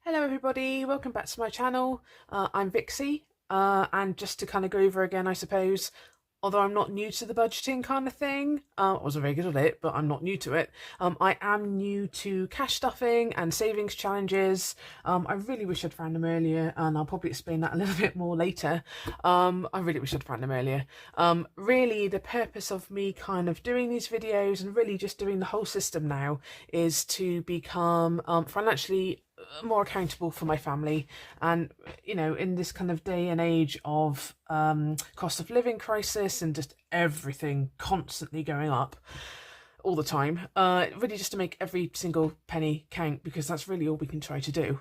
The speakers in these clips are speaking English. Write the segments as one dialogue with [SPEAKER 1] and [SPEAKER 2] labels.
[SPEAKER 1] Hello everybody, welcome back to my channel. I'm Vixy, and just to kind of go over again, I suppose, although I'm not new to the budgeting kind of thing, I wasn't very good at it, but I'm not new to it. I am new to cash stuffing and savings challenges. I really wish I'd found them earlier, and I'll probably explain that a little bit more later. I really wish I'd found them earlier. Really, the purpose of me kind of doing these videos and really just doing the whole system now is to become financially more accountable for my family. And in this kind of day and age of cost of living crisis and just everything constantly going up all the time, really just to make every single penny count, because that's really all we can try to do.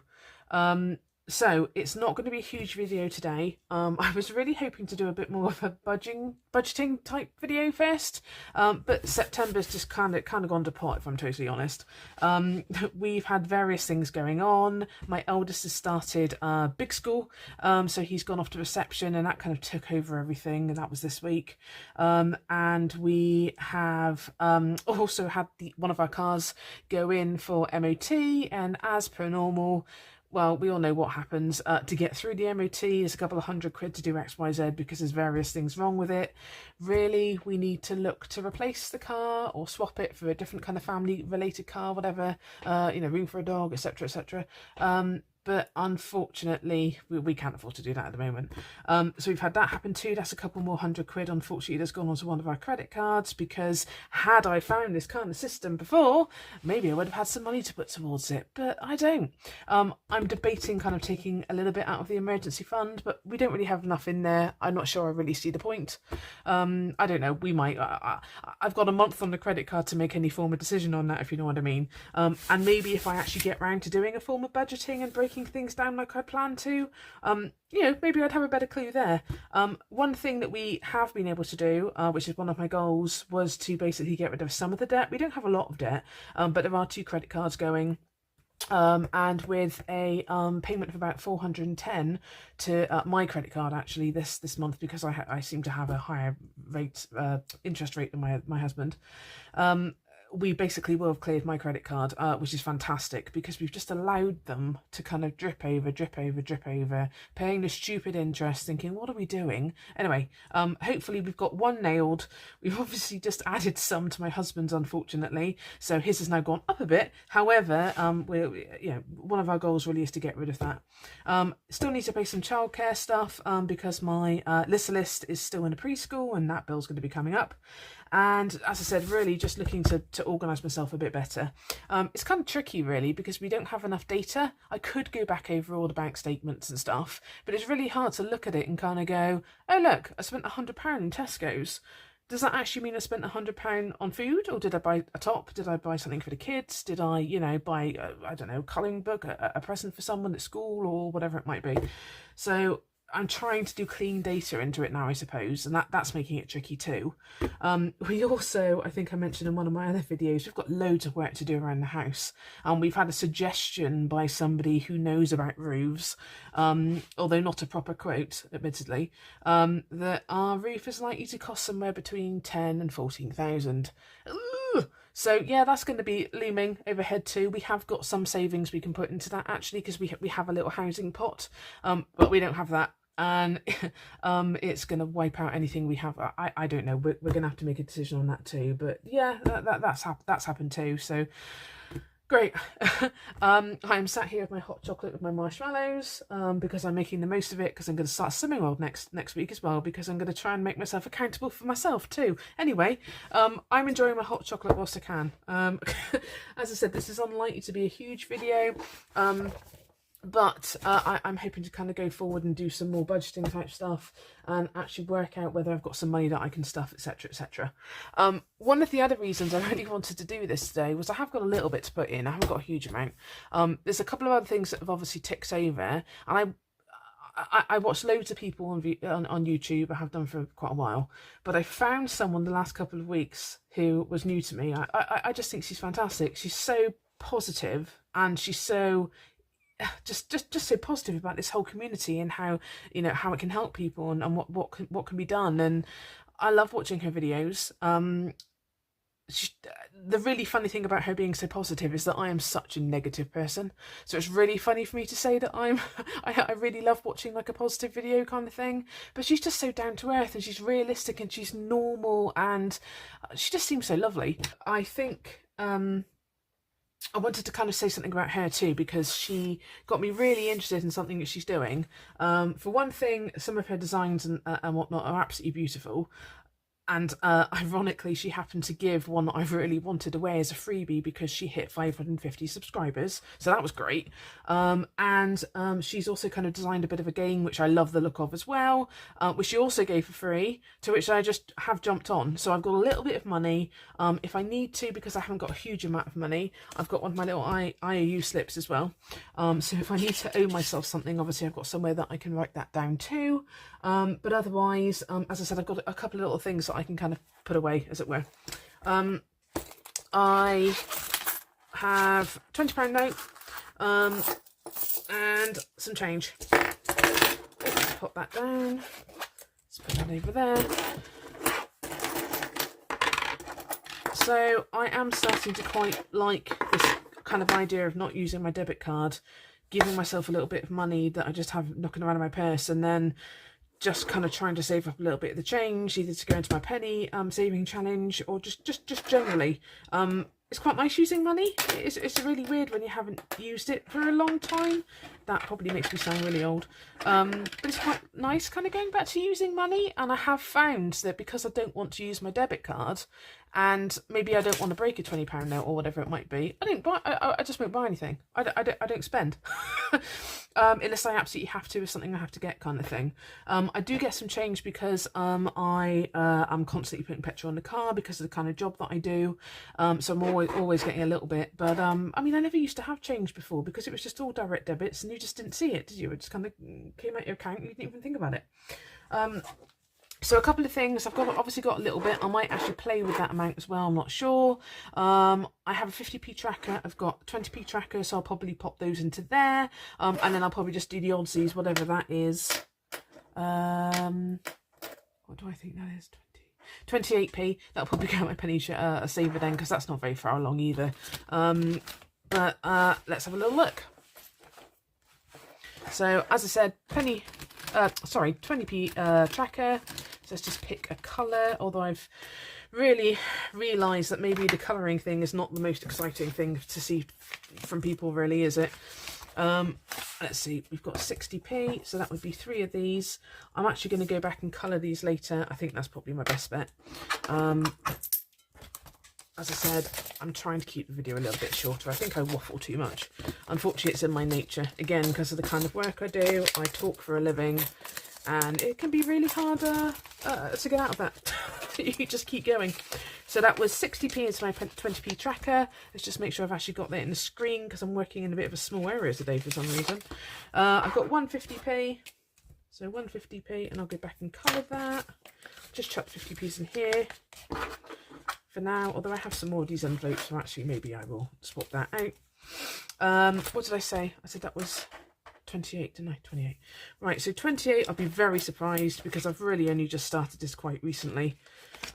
[SPEAKER 1] So it's not going to be a huge video today. I was really hoping to do a bit more of a budgeting type video first, but September's just kind of gone to pot, if I'm totally honest. We've had various things going on. My eldest has started big school, so he's gone off to reception, and that kind of took over everything, and that was this week. And we have also had one of our cars go in for MOT, and as per normal, well, we all know what happens. To get through the MOT is a couple of £100 to do XYZ because there's various things wrong with it. Really, we need to look to replace the car or swap it for a different kind of family-related car, whatever, room for a dog, etc., etc. But unfortunately, we can't afford to do that at the moment. So we've had that happen too. That's a couple more £100, unfortunately, that's gone onto one of our credit cards, because had I found this kind of system before, maybe I would have had some money to put towards it, but I don't. I'm debating kind of taking a little bit out of the emergency fund, but we don't really have enough in there. I'm not sure I really see the point. I don't know, we might. I've got a month on the credit card to make any form of decision on that, if you know what I mean. And maybe if I actually get round to doing a form of budgeting and breaking things down like I plan to, maybe I'd have a better clue there. One thing that we have been able to do, which is one of my goals, was to basically get rid of some of the debt. We don't have a lot of debt, but there are 2 credit cards going. And with a payment of about 410 to my credit card actually this month, because I seem to have a higher interest rate than my husband. We basically will have cleared my credit card, which is fantastic, because we've just allowed them to kind of drip over, paying the stupid interest, thinking, what are we doing? Anyway, hopefully we've got one nailed. We've obviously just added some to my husband's, unfortunately, so his has now gone up a bit. However, one of our goals really is to get rid of that. Still need to pay some childcare stuff, because my list is still in a preschool, and that bill's going to be coming up. And as I said, really just looking to organise myself a bit better. It's kind of tricky, really, because we don't have enough data. I could go back over all the bank statements and stuff, but it's really hard to look at it and kind of go, oh, look, I spent £100 in Tesco's. Does that actually mean I spent £100 on food, or did I buy a top? Did I buy something for the kids? Did I, buy, I don't know, colouring book, a present for someone at school, or whatever it might be? So I'm trying to do clean data into it now, I suppose, and that's making it tricky too. We also, I think I mentioned in one of my other videos, we've got loads of work to do around the house, and we've had a suggestion by somebody who knows about roofs, although not a proper quote, admittedly, that our roof is likely to cost somewhere between 10 and 14,000. So yeah, that's going to be looming overhead too. We have got some savings we can put into that, actually, because we have a little housing pot, but we don't have that. And it's going to wipe out anything we have. I don't know. We're going to have to make a decision on that too. But yeah, that's happened too. So great. I'm sat here with my hot chocolate with my marshmallows, because I'm making the most of it, because I'm going to start Swimming World next week as well, because I'm going to try and make myself accountable for myself too. Anyway, I'm enjoying my hot chocolate whilst I can. As I said, this is unlikely to be a huge video. But I'm hoping to kind of go forward and do some more budgeting type stuff and actually work out whether I've got some money that I can stuff, etc., etc. One of the other reasons I really wanted to do this today was I have got a little bit to put in. I haven't got a huge amount. There's a couple of other things that have obviously ticked over, and I watch loads of people on YouTube. I have done for quite a while, but I found someone the last couple of weeks who was new to me. I just think she's fantastic. She's so positive, and she's so just so positive about this whole community and how how it can help people, and what can be done. And I love watching her videos. the really funny thing about her being so positive is that I am such a negative person. So it's really funny for me to say that I really love watching like a positive video kind of thing. But she's just so down to earth, and she's realistic, and she's normal, and she just seems so lovely. I think I wanted to kind of say something about her too, because she got me really interested in something that she's doing. For one thing, some of her designs and whatnot are absolutely beautiful. And ironically, she happened to give one that I really wanted away as a freebie because she hit 550 subscribers. So that was great. She's also kind of designed a bit of a game, which I love the look of as well, which she also gave for free, to which I just have jumped on. So I've got a little bit of money. If I need to, because I haven't got a huge amount of money, I've got one of my little IOU slips as well. So if I need to owe myself something, obviously I've got somewhere that I can write that down too. But otherwise, as I said, I've got a couple of little things that I can kind of put away, as it were. I have £20 note and some change. Let's pop that down. Let's put that over there. So I am starting to quite like this kind of idea of not using my debit card, giving myself a little bit of money that I just have knocking around in my purse, and then just kind of trying to save up a little bit of the change, either to go into my penny saving challenge, or just generally. It's quite nice using money. It's really weird when you haven't used it for a long time. That probably makes me sound really old. But it's quite nice kind of going back to using money. And I have found that because I don't want to use my debit card, and maybe I don't want to break a £20 note or whatever it might be, I don't buy. I just won't buy anything. I don't spend. Unless I absolutely have to, with something I have to get kind of thing. I do get some change because I'm constantly putting petrol in the car because of the kind of job that I do. So I'm always getting a little bit. But I mean, I never used to have change before because it was just all direct debits and you just didn't see it, did you? It just kind of came out your account and you didn't even think about it. So a couple of things. I've obviously got a little bit. I might actually play with that amount as well. I'm not sure. I have a 50p tracker. I've got 20p tracker, so I'll probably pop those into there. And then I'll probably just do the oddsies, whatever that is. What do I think that is? 28p. That'll probably go out my penny saver then, because that's not very far along either. But let's have a little look. So as I said, 20p tracker. So let's just pick a colour, although I've really realised that maybe the colouring thing is not the most exciting thing to see from people, really, is it? Let's see, we've got 60p, so that would be 3 of these. I'm actually going to go back and colour these later. I think that's probably my best bet. As I said, I'm trying to keep the video a little bit shorter. I think I waffle too much. Unfortunately, it's in my nature. Again, because of the kind of work I do, I talk for a living, and it can be really hard to get out of that. You just keep going. So that was 60p into my 20p tracker. Let's just make sure I've actually got that in the screen, because I'm working in a bit of a small area today for some reason. I've got 150p. So 150p, and I'll go back and colour that. Just chuck 50p's in here for now, although I have some more of these envelopes, so actually maybe I will swap that out. What did I say? I said that was 28, didn't I? 28. Right, so 28, I'll be very surprised because I've really only just started this quite recently.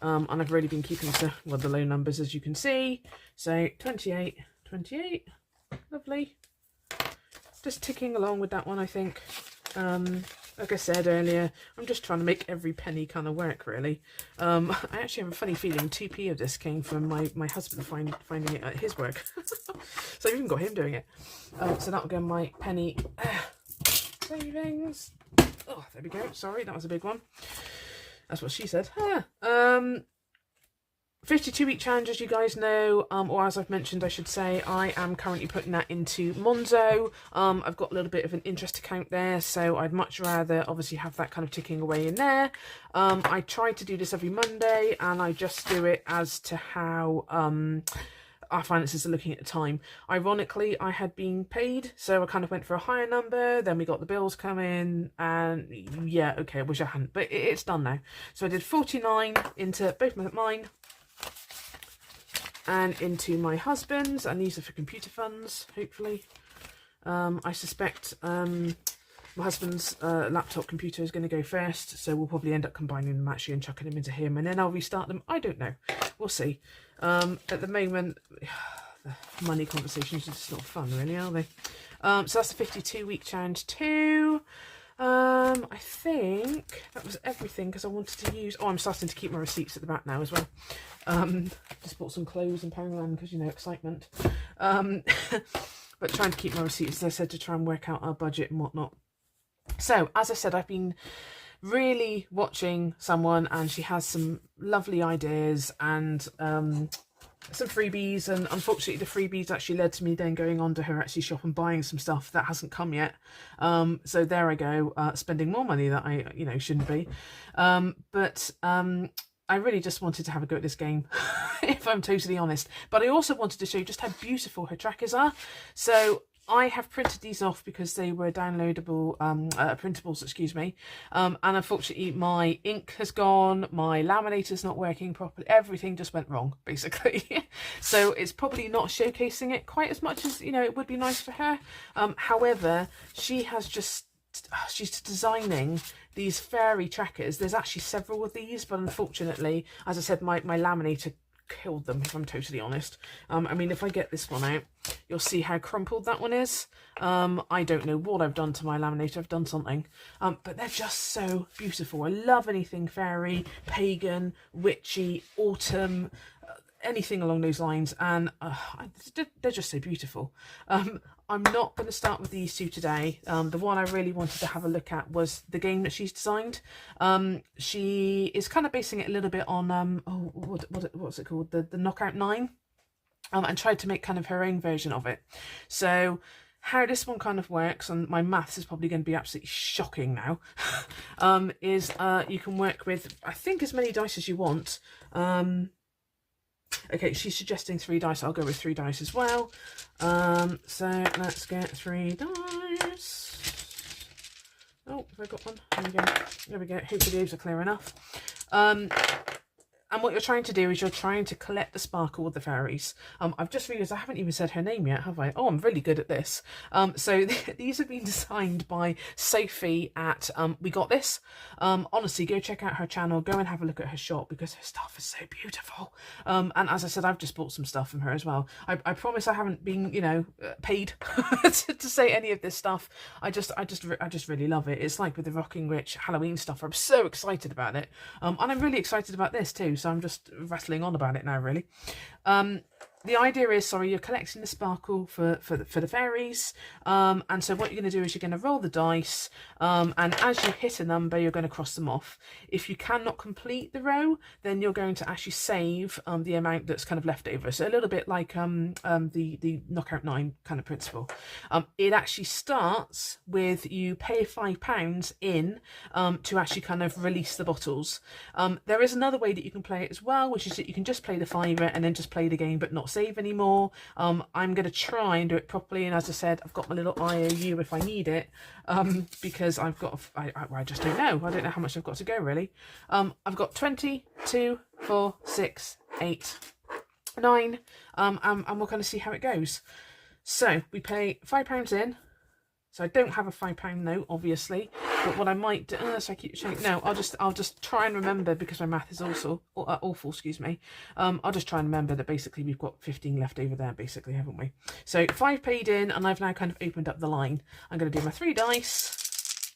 [SPEAKER 1] And I've really been keeping to, well, the low numbers, as you can see. So 28, lovely. Just ticking along with that one, I think. Like I said earlier, I'm just trying to make every penny kind of work, really. I actually have a funny feeling 2p of this came from my husband finding it at his work. So I've even got him doing it. So that'll go in my penny savings. Oh, there we go. Sorry, that was a big one. That's what she said. 52-week challenge, as you guys know, or as I've mentioned, I should say, I am currently putting that into Monzo. I've got a little bit of an interest account there, so I'd much rather obviously have that kind of ticking away in there. I try to do this every Monday, and I just do it as to how our finances are looking at the time. Ironically, I had been paid, so I kind of went for a higher number, then we got the bills coming, and yeah, okay, I wish I hadn't, but it's done now. So I did 49 into both mine and into my husband's, and these are for computer funds, hopefully. I suspect my husband's laptop computer is going to go first, so we'll probably end up combining them actually and chucking them into him, and then I'll restart them. I don't know. we'll see. At the moment, the money conversations are just not fun, really, are they? So that's the 52-week challenge 2. I think that was everything because I wanted to use... Oh, I'm starting to keep my receipts at the back now as well. Just bought some clothes in Poundland because, you know, excitement. But trying to keep my receipts, as I said, to try and work out our budget and whatnot. So, as I said, I've been really watching someone and she has some lovely ideas and some freebies, and unfortunately the freebies actually led to me then going on to her actually shop and buying some stuff that hasn't come yet. So there I go, spending more money that I, you know, shouldn't be. But I really just wanted to have a go at this game, if I'm totally honest. But I also wanted to show you just how beautiful her trackers are. So I have printed these off because they were downloadable, printables, excuse me. And unfortunately my ink has gone, my laminator's not working properly, everything just went wrong, basically. So it's probably not showcasing it quite as much as, you know, it would be nice for her. However, she has just, she's designing these fairy trackers. There's actually several of these, but unfortunately, as I said, my laminator killed them, if I'm totally honest. I mean, if I get this one out, you'll see how crumpled that one is. I don't know what I've done to my laminator. I've done something, but they're just so beautiful. I love anything fairy, pagan, witchy, autumn, anything along those lines, and they're just so beautiful. I'm not going to start with these two today. The one I really wanted to have a look at was the game that she's designed. She is kind of basing it a little bit on what's it called, the Knockout 9, and tried to make kind of her own version of it. So how this one kind of works, and my maths is probably going to be absolutely shocking now, is you can work with, I think, as many dice as you want. Okay, she's suggesting 3 dice. I'll go with 3 dice as well. So let's get 3 dice. Oh, have I got one? There we go. There we go. Hopefully those are clear enough. And what you're trying to do is you're trying to collect the sparkle with the fairies. I've just realised I haven't even said her name yet, have I? Oh, I'm really good at this. So these have been designed by Sophie at We Got This. Honestly, go check out her channel. Go and have a look at her shop because her stuff is so beautiful. And as I said, I've just bought some stuff from her as well. I promise I haven't been, you know, paid to say any of this stuff. I just really love it. It's like with the Rocking Witch Halloween stuff. I'm so excited about it. And I'm really excited about this too. So I'm just rattling on about it now, really. The idea is, sorry, you're collecting the sparkle for the fairies, and so what you're going to do is you're going to roll the dice, and as you hit a number, you're going to cross them off. If you cannot complete the row, then you're going to actually save the amount that's kind of left over. So a little bit like the Knockout 9 kind of principle. It actually starts with you pay £5 in to actually kind of release the bottles. There is another way that you can play it as well, which is that you can just play the £5 and then just play the game but not save anymore. I'm going to try and do it properly, and as I said, I've got my little IOU if I need it, because I've got I just don't know. I don't know how much I've got to go, really. I've got 20, 2, 4, 6, 8, 9, and we'll kind of see how it goes. So we pay £5 in. So I don't have a £5 note, obviously, but what I might do, so I keep saying, no, I'll just try and remember, because my math is also awful, excuse me. I'll just try and remember that basically we've got 15 left over there, basically, haven't we? So 5 paid in, and I've now kind of opened up the line. I'm going to do my 3 dice.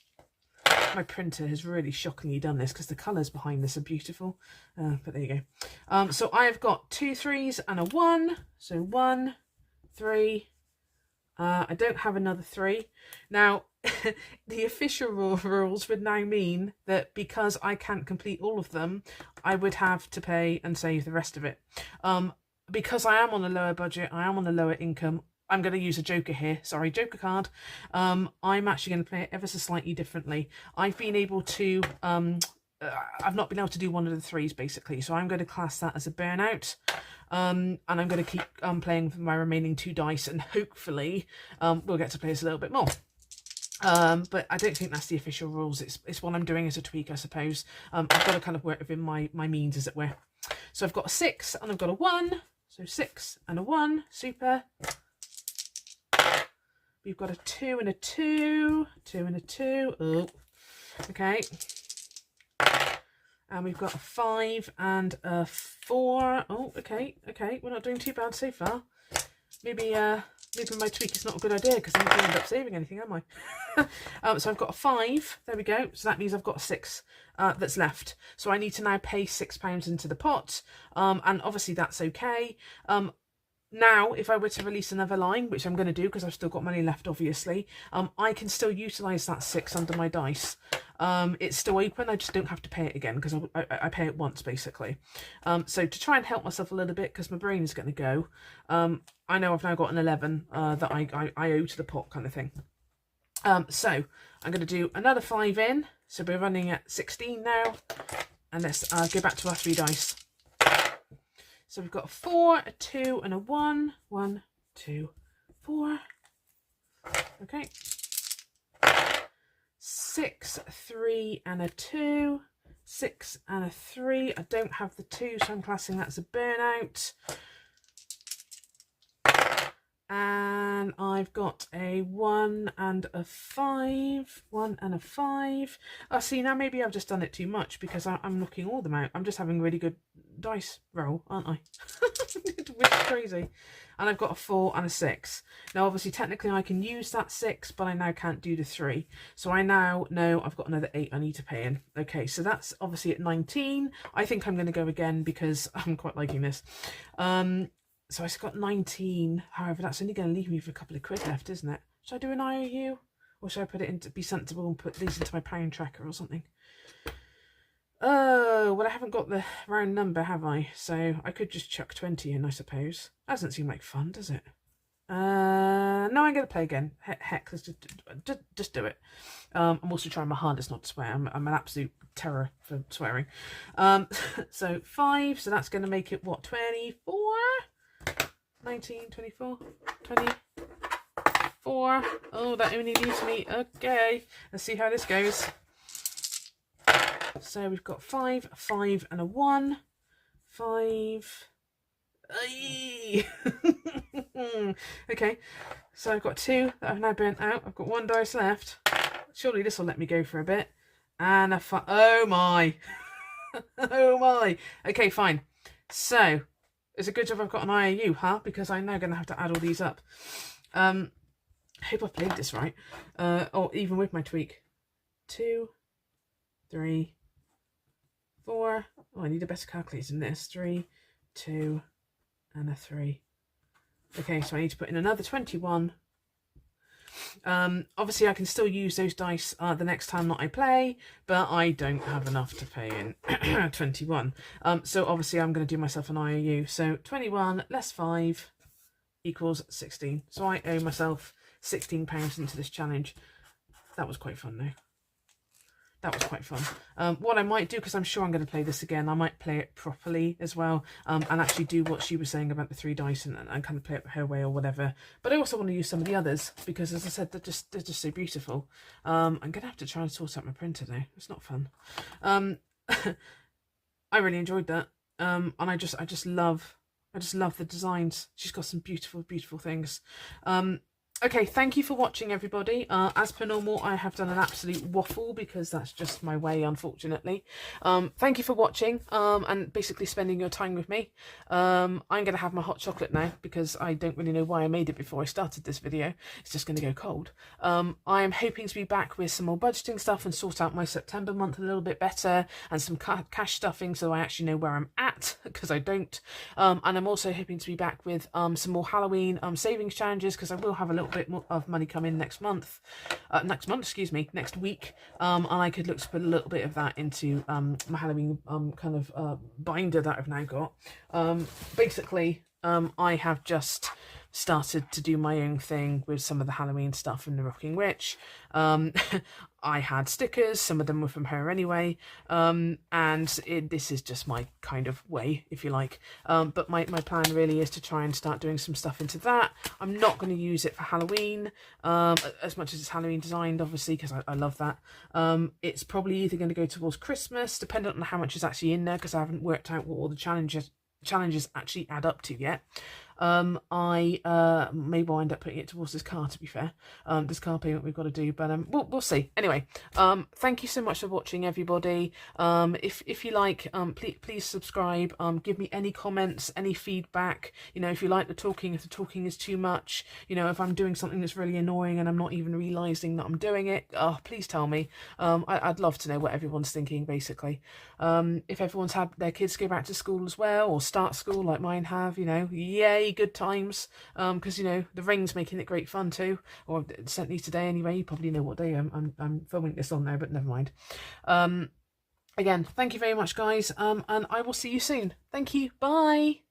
[SPEAKER 1] My printer has really shockingly done this because the colours behind this are beautiful. But there you go. So I've got 2 3s and a 1. So 1, 3. I don't have another 3. Now, the official rules would now mean that because I can't complete all of them, I would have to pay and save the rest of it. Because I am on a lower budget, I am on a lower income, I'm going to use a joker here. Sorry, joker card. I'm actually going to play it ever so slightly differently. I've been able to... I've not been able to do one of the 3s, basically, so I'm going to class that as a burnout. And I'm going to keep playing with my remaining 2 dice, and hopefully we'll get to play this a little bit more. But I don't think that's the official rules. It's what I'm doing as a tweak, I suppose. I've got to kind of work within my means, as it were. So I've got a 6 and I've got a 1. So 6 and a 1. Super. We've got a 2 and a 2. 2 and a 2. Oh. Okay. And we've got a 5 and a 4. Oh, okay, we're not doing too bad so far. Maybe my tweak is not a good idea because I'm not going to end up saving anything, am I? So I've got a 5. There we go. So that means I've got a 6 that's left. So I need to now pay £6 into the pot. And obviously that's okay. Now, if I were to release another line, which I'm going to do because I've still got money left, obviously, I can still utilise that 6 under my dice. It's still open, I just don't have to pay it again because I pay it once, basically. So to try and help myself a little bit because my brain is going to go, I know I've now got an 11 that I owe to the pot kind of thing. So I'm going to do another 5 in. So we're running at 16 now. And let's go back to our 3 dice. So we've got a 4, a 2, and a 1. 1, 2, 4. Okay. 6, 3, and a 2. 6 and a 3. I don't have the 2, so I'm classing that as a burnout. And I've got a 1 and a 5. 1 and a 5. Oh, see, now maybe I've just done it too much because I'm knocking all them out. I'm just having a really good dice roll, aren't I? Which is crazy. And I've got a 4 and a 6. Now, obviously, technically, I can use that 6, but I now can't do the 3. So I now know I've got another 8 I need to pay in. Okay, so that's obviously at 19. I think I'm going to go again because I'm quite liking this. So I've got 19. However, that's only going to leave me for a couple of quid left, isn't it? Should I do an IOU? Or should I put it in to be sensible and put these into my pound tracker or something? Oh, well, I haven't got the round number, have I? So I could just chuck 20 in, I suppose. That doesn't seem like fun, does it? No, I'm going to play again. Heck, let's just do it. I'm also trying my hardest not to swear. I'm an absolute terror for swearing. So 5, so that's going to make it, what, 24? 19, 24, 24. Oh, that only leaves me. Okay, let's see how this goes. So we've got 5, a 5, and a 1. 5. Okay, so I've got 2 that I've now burnt out. I've got 1 dice left. Surely this will let me go for a bit. And a 5. Oh my. Oh my. Okay, fine. So it's a good job I've got an IOU, huh? Because I'm now going to have to add all these up. I hope I've played this right. Or even with my tweak. 2, 3, 4. Oh, I need a better calculator than this. 3, 2, and a 3. Okay, so I need to put in another 21. Obviously, I can still use those dice the next time that I play, but I don't have enough to pay in 21. So obviously, I'm going to do myself an IOU. So 21 less 5 equals 16. So I owe myself £16 into this challenge. That was quite fun, though. That was quite fun. What I might do, because I'm sure I'm going to play this again, I might play it properly as well, and actually do what she was saying about the 3 dice and kind of play it her way or whatever. But I also want to use some of the others because, as I said, they're just so beautiful. I'm going to have to try and sort out my printer though. It's not fun. I really enjoyed that, and I just love the designs. She's got some beautiful things. Okay, thank you for watching, everybody. As per normal, I have done an absolute waffle because that's just my way, unfortunately. Thank you for watching and basically spending your time with me. I'm going to have my hot chocolate now because I don't really know why I made it before I started this video. It's just going to go cold. I am hoping to be back with some more budgeting stuff and sort out my September month a little bit better and some cash stuffing so I actually know where I'm at because I don't. And I'm also hoping to be back with some more Halloween savings challenges because I will have a little bit more of money come in next week, and I could look to put a little bit of that into my Halloween kind of binder that I've now got. Basically, I have just started to do my own thing with some of the Halloween stuff in the Rocking Witch. I had stickers, some of them were from her anyway, and this is just my kind of way, if you like. But my plan really is to try and start doing some stuff into that. I'm not going to use it for Halloween, as much as it's Halloween designed, obviously, because I love that. It's probably either going to go towards Christmas, depending on how much is actually in there, because I haven't worked out what all the challenges actually add up to yet. I may wind up putting it towards this car, to be fair. This car payment we've got to do, but we'll see. Anyway, thank you so much for watching, everybody. If you like, please subscribe. Give me any comments, any feedback. You know, if you like the talking, if the talking is too much, you know, if I'm doing something that's really annoying and I'm not even realising that I'm doing it, please tell me. I'd love to know what everyone's thinking, basically. If everyone's had their kids go back to school as well, or start school like mine have, you know, yay, good times. Because, you know, the rain's making it great fun too, or certainly today anyway. You probably know what day I'm filming this on there, but never mind. Again, thank you very much, guys, and I will see you soon. Thank you. Bye.